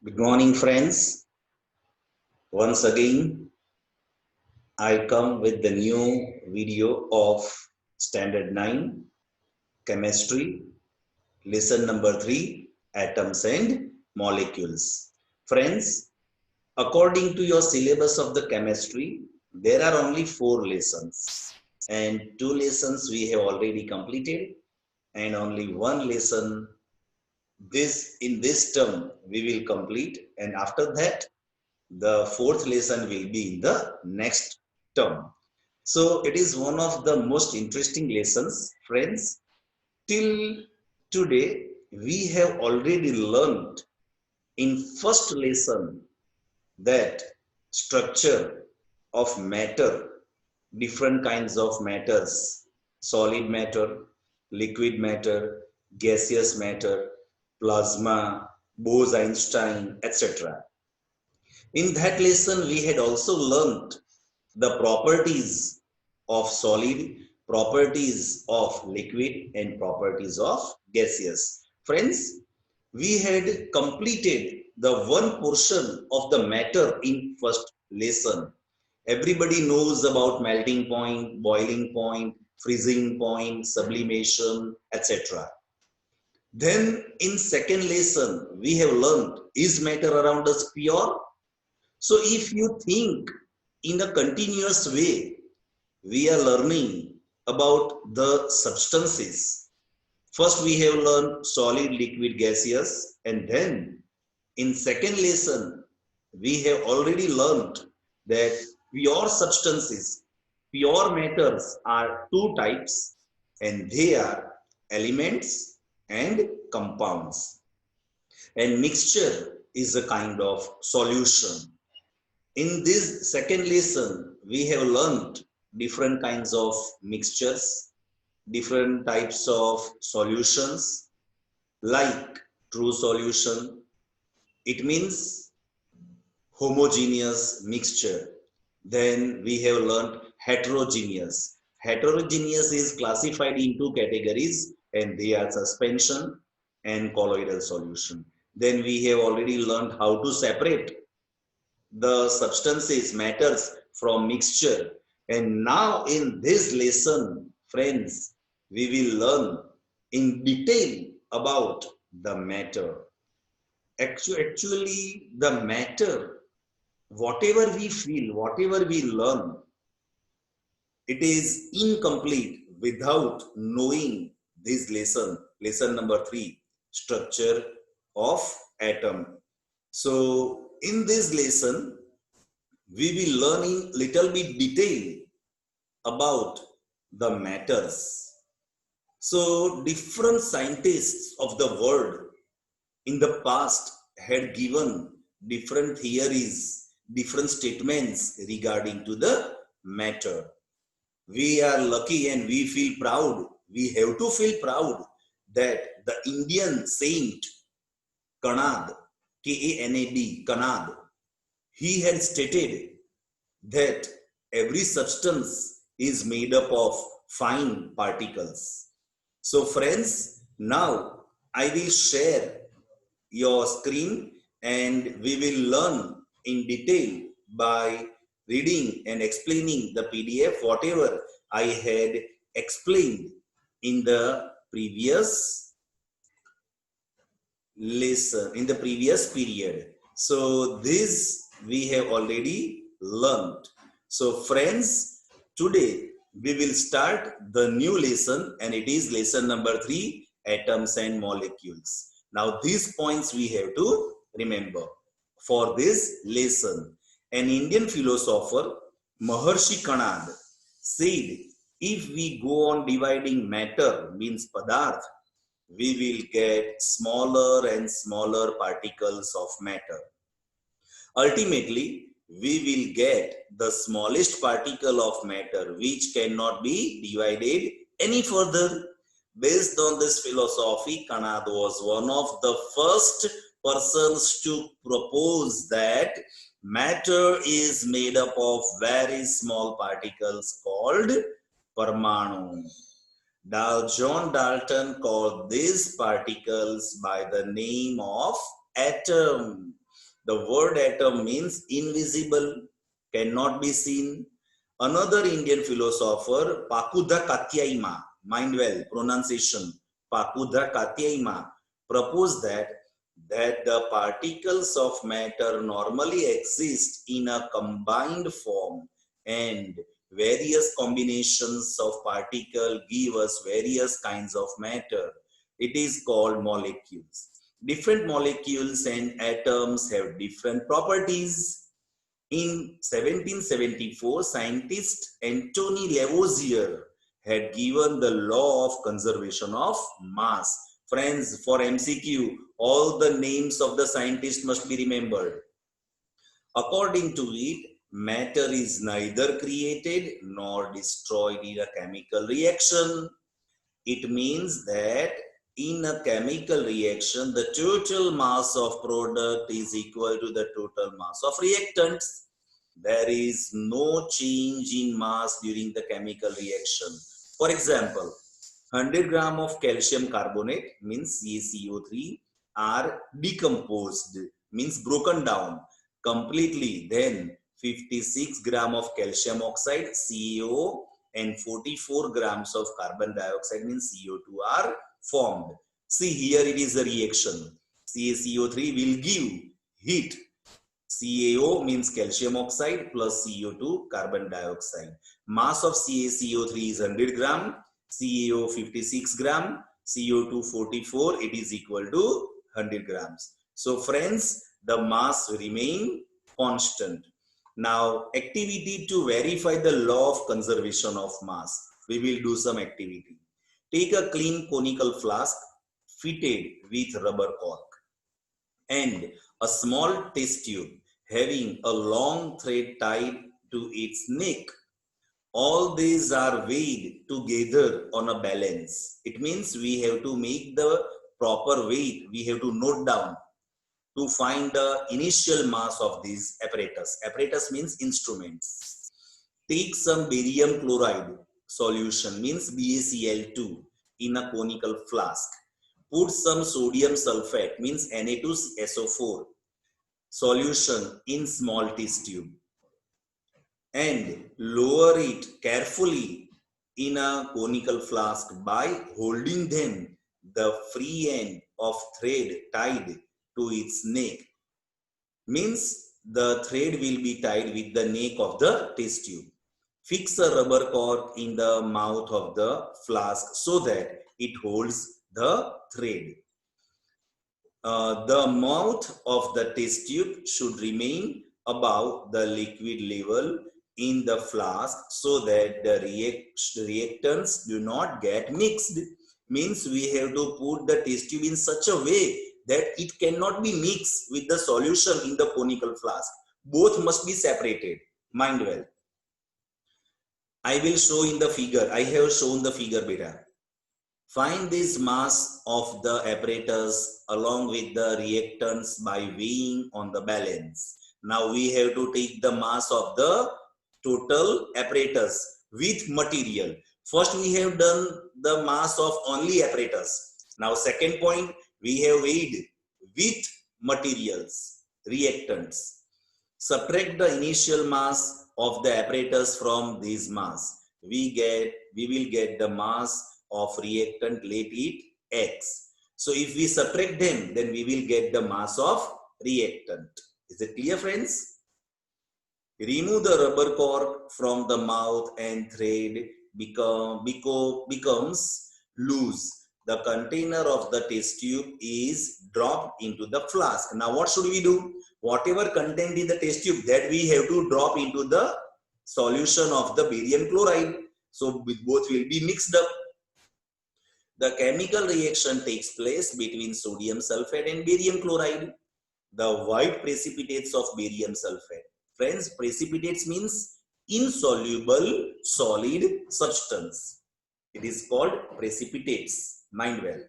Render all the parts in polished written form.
Good morning, friends. Once again, I come with the new video of Standard 9 Chemistry, lesson number 3 Atoms and Molecules. Friends, according to your syllabus of the chemistry, there are only 4 lessons, and 2 lessons we have already completed, and only one lesson this term we will complete, and after that the fourth lesson will be in the next term. So it is one of the most interesting lessons, friends. Till today, we have already learned in first lesson that structure of matter, different kinds of matters, solid matter, liquid matter, gaseous matter, plasma, Bose-Einstein, etc. In that lesson, we had also learned the properties of solid, properties of liquid, and properties of gaseous. Friends, we had completed the one portion of the matter in first lesson. Everybody knows about melting point, boiling point, freezing point, sublimation, etc. Then in second lesson, we have learned, is matter around us pure? So if you think in a continuous way, we are learning about the substances. First we have learned solid, liquid, gaseous, and then in second lesson, we have already learned that pure substances, pure matters are two types, and they are elements and compounds. And mixture is a kind of solution. In this second lesson, we have learned different kinds of mixtures, different types of solutions, like true solution. It means homogeneous mixture. Then we have learned heterogeneous. Heterogeneous is classified into categories, and they are suspension and colloidal solution. Then we have already learned how to separate the substances, matters from mixture. And now in this lesson, friends, we will learn in detail about the matter. Actually, the matter, whatever we feel, whatever we learn, it is incomplete without knowing this lesson, lesson number 3, structure of atom. So in this lesson, we will learn in little bit detail about the matters. So different scientists of the world in the past had given different theories, different statements regarding to the matter. We are lucky and we feel proud. We have to feel proud that the Indian saint Kanad, K-A-N-A-D, Kanad, he had stated that every substance is made up of fine particles. So friends, now I will share your screen and we will learn in detail by reading and explaining the PDF, whatever I had explained in the previous lesson, in the previous period. So this we have already learned. So friends, today we will start the new lesson, and it is lesson number 3, atoms and molecules. Now these points we have to remember. For this lesson, an Indian philosopher, Maharshi Kanad, said, if we go on dividing matter, means padarth, we will get smaller and smaller particles of matter. Ultimately, we will get the smallest particle of matter, which cannot be divided any further. Based on this philosophy, Kanad was one of the first persons to propose that matter is made up of very small particles called Parmanu. John Dalton called these particles by the name of atom. The word atom means invisible, cannot be seen. Another Indian philosopher, Pakudha Katyaima, mind well, pronunciation, Pakudha Katyaima, proposed that the particles of matter normally exist in a combined form, and various combinations of particles give us various kinds of matter. It is called molecules. Different molecules and atoms have different properties. In 1774, scientist Antony Lavoisier had given the law of conservation of mass. Friends, for MCQ, all the names of the scientists must be remembered. According to it, matter is neither created nor destroyed in a chemical reaction. It means that in a chemical reaction, the total mass of product is equal to the total mass of reactants. There is no change in mass during the chemical reaction. For example, 100 gram of calcium carbonate means CaCO3 are decomposed, means broken down completely. Then 56 gram of calcium oxide, CaO, and 44 grams of carbon dioxide means CO2 are formed. See here it is a reaction. CaCO3 will give heat. CaO means calcium oxide plus CO2 carbon dioxide. Mass of CaCO3 is 100 gram, CaO 56 gram, CO2 44, it is equal to 100 grams. So friends, the mass remain constant. Now activity to verify the law of conservation of mass. We will do some activity. Take a clean conical flask fitted with rubber cork and a small test tube having a long thread tied to its neck. All these are weighed together on a balance. It means we have to make the proper weight. We have to note down to find the initial mass of these apparatus. Apparatus means instruments. Take some barium chloride solution, means BaCl2, in a conical flask. Put some sodium sulfate, means Na2SO4 solution in small test tube and lower it carefully in a conical flask by holding them the free end of thread tied to its neck. Means the thread will be tied with the neck of the test tube. Fix a rubber cork in the mouth of the flask so that it holds the thread. The mouth of the test tube should remain above the liquid level in the flask so that the reactants do not get mixed. Means we have to put the test tube in such a way that it cannot be mixed with the solution in the conical flask. Both must be separated. Mind well. I will show in the figure. I have shown the figure beta. Find this mass of the apparatus along with the reactants by weighing on the balance. Now we have to take the mass of the total apparatus with material. First we have done the mass of only apparatus. Now second point, we have weighed with materials, reactants. Subtract the initial mass of the apparatus from this mass. We will get the mass of reactant, let it X. So if we subtract them, then we will get the mass of reactant. Is it clear, friends? Remove the rubber cork from the mouth and thread becomes loose. The container of the test tube is dropped into the flask. Now what should we do? Whatever content in the test tube, that we have to drop into the solution of the barium chloride. So both will be mixed up. The chemical reaction takes place between sodium sulfate and barium chloride. The white precipitates of barium sulfate. Friends, precipitates means insoluble solid substance. It is called precipitates. Mind well.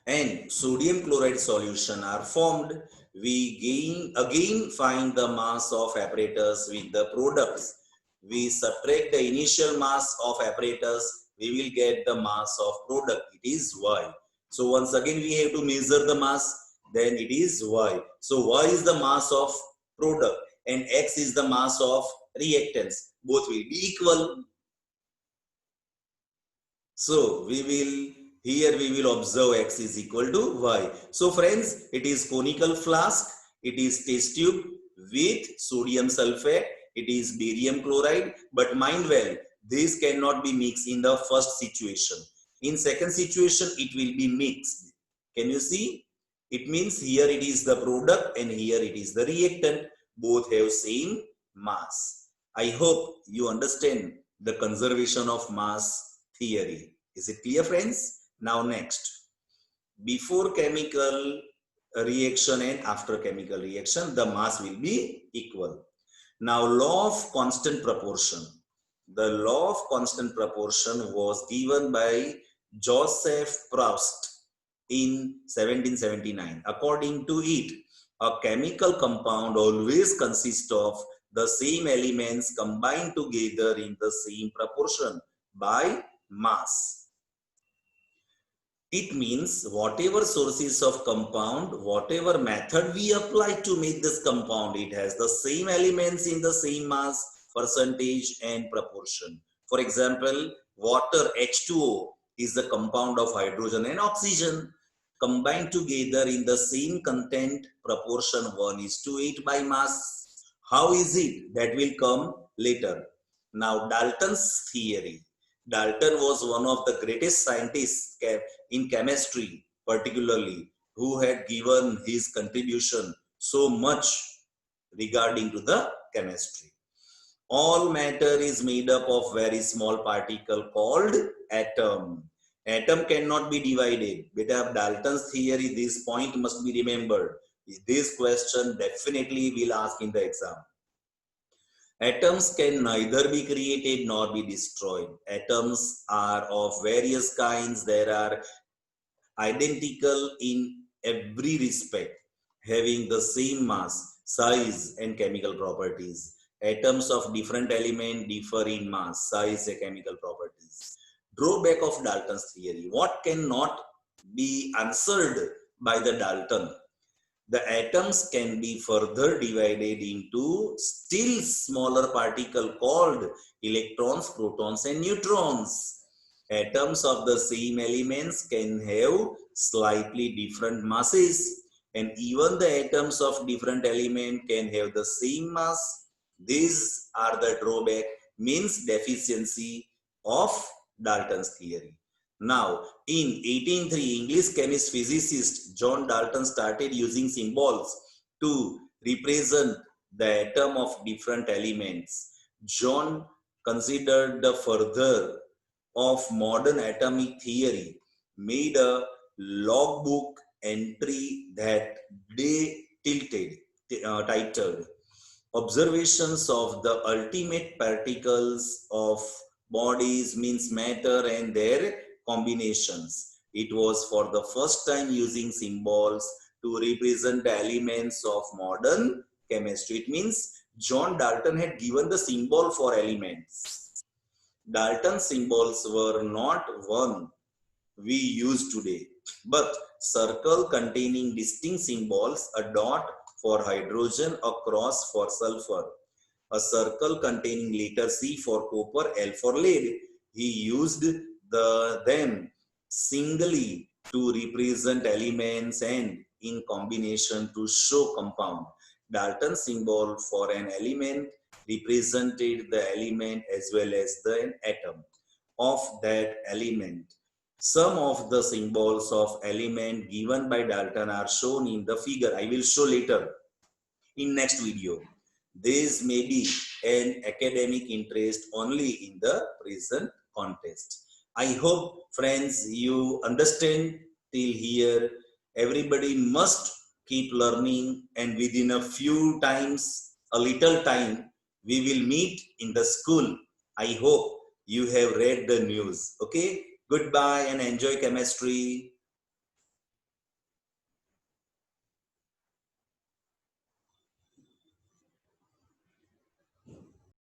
And sodium chloride solution are formed. We again find the mass of apparatus with the products. We subtract the initial mass of apparatus, we will get the mass of product. It is Y. So once again we have to measure the mass. then it is Y. So Y is the mass of product and X is the mass of reactants. Both will be equal. So here we will observe X is equal to Y. So friends, it is conical flask, it is test tube with sodium sulfate, it is barium chloride, but mind well, this cannot be mixed in the first situation. In second situation, it will be mixed. Can you see? It means here it is the product and here it is the reactant. Both have same mass. I hope you understand the conservation of mass theory. Is it clear, friends? Now next, before chemical reaction and after chemical reaction, the mass will be equal. Now, law of constant proportion. The law of constant proportion was given by Joseph Proust in 1779. According to it, a chemical compound always consists of the same elements combined together in the same proportion by mass. It means whatever sources of compound, whatever method we apply to make this compound, it has the same elements in the same mass, percentage and proportion. For example, water H2O is the compound of hydrogen and oxygen combined together in the same content proportion 1:8 by mass. How is it? That will come later. Now, Dalton's theory. Dalton was one of the greatest scientists in chemistry, particularly, who had given his contribution so much regarding to the chemistry. All matter is made up of very small particle called atom. Atom cannot be divided. Beta, Dalton's theory, this point must be remembered. This question definitely will ask in the exam. Atoms can neither be created nor be destroyed. Atoms are of various kinds. There are identical in every respect, having the same mass, size, and chemical properties. Atoms of different elements differ in mass, size, and chemical properties. Drawback of Dalton's theory. What cannot be answered by the Dalton? The atoms can be further divided into still smaller particles called electrons, protons, and neutrons. Atoms of the same elements can have slightly different masses, and even the atoms of different elements can have the same mass. These are the drawback, means deficiency of Dalton's theory. Now, in 1803, English chemist physicist John Dalton started using symbols to represent the atom of different elements. John considered the further of modern atomic theory, made a logbook entry that they titled Observations of the Ultimate Particles of Bodies, means matter and their combinations. It was for the first time using symbols to represent the elements of modern chemistry. It means John Dalton had given the symbol for elements. Dalton's symbols were not one we use today, but circle containing distinct symbols, a dot for hydrogen, a cross for sulfur, a circle containing letter C for copper, L for lead. He used them singly to represent elements and in combination to show compound. Dalton's symbol for an element represented the element as well as the atom of that element. Some of the symbols of element given by Dalton are shown in the figure. I will show later in next video. This may be an academic interest only in the present context. I hope, friends, you understand till here. Everybody must keep learning, and within a few times, a little time, we will meet in the school. I hope you have read the news. Okay? Goodbye and enjoy chemistry.